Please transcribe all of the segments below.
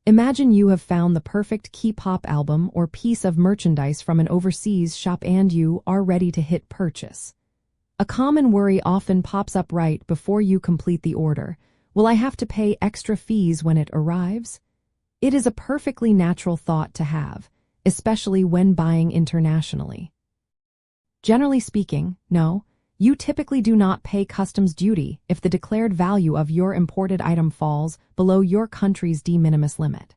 Imagine you have found the perfect K-pop album or piece of merchandise from an overseas shop and you are ready to hit purchase. A common worry often pops up right before you complete the order. Will I have to pay extra fees when it arrives? It is a perfectly natural thought to have, especially when buying internationally. Generally speaking, no, you typically do not pay customs duty if the declared value of your imported item falls below your country's de minimis limit.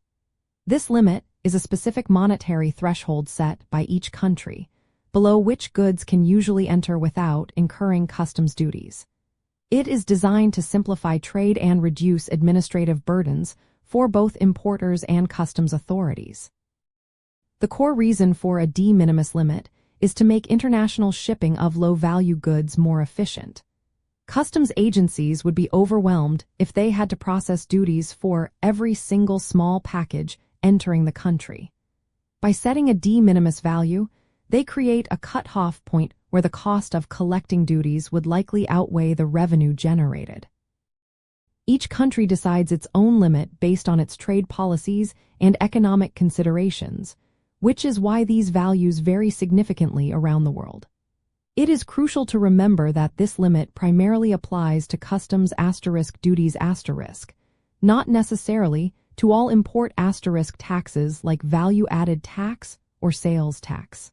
This limit is a specific monetary threshold set by each country, below which goods can usually enter without incurring customs duties. It is designed to simplify trade and reduce administrative burdens for both importers and customs authorities. The core reason for a de minimis limit is to make international shipping of low-value goods more efficient. Customs agencies would be overwhelmed if they had to process duties for every single small package entering the country. By setting a de minimis value, they create a cut-off point where the cost of collecting duties would likely outweigh the revenue generated. Each country decides its own limit based on its trade policies and economic considerations, which is why these values vary significantly around the world. It is crucial to remember that this limit primarily applies to customs duties, not necessarily to all import taxes like value-added tax or sales tax.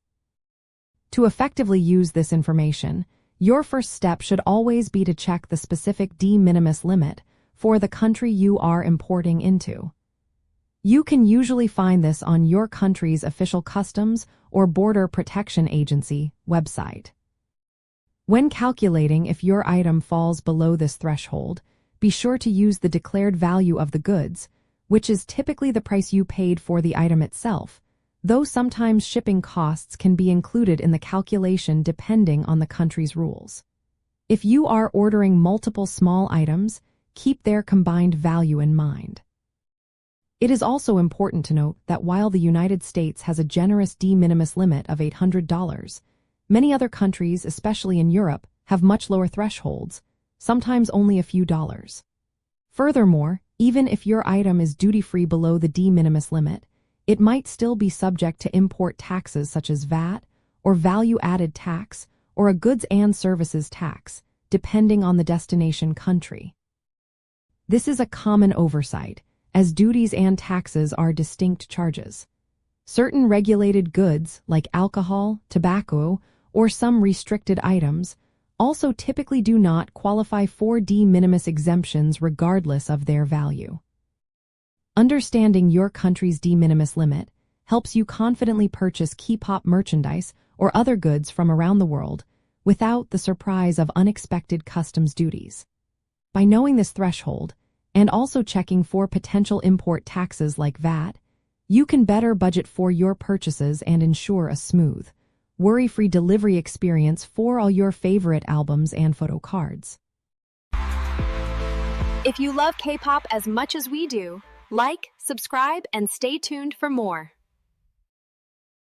To effectively use this information, your first step should always be to check the specific de minimis limit for the country you are importing into. You can usually find this on your country's official customs or border protection agency website. When calculating if your item falls below this threshold, be sure to use the declared value of the goods, which is typically the price you paid for the item itself, though sometimes shipping costs can be included in the calculation depending on the country's rules. If you are ordering multiple small items, keep their combined value in mind. It is also important to note that while the United States has a generous de minimis limit of $800, many other countries, especially in Europe, have much lower thresholds, sometimes only a few dollars. Furthermore, even if your item is duty-free below the de minimis limit, it might still be subject to import taxes such as VAT or value-added tax or a goods and services tax, depending on the destination country. This is a common oversight, as duties and taxes are distinct charges. Certain regulated goods, like alcohol, tobacco, or some restricted items, also typically do not qualify for de minimis exemptions regardless of their value. Understanding your country's de minimis limit helps you confidently purchase K-pop merchandise or other goods from around the world without the surprise of unexpected customs duties. By knowing this threshold, and also checking for potential import taxes like VAT, you can better budget for your purchases and ensure a smooth, worry-free delivery experience for all your favorite albums and photo cards. If you love K-pop as much as we do, like, subscribe, and stay tuned for more.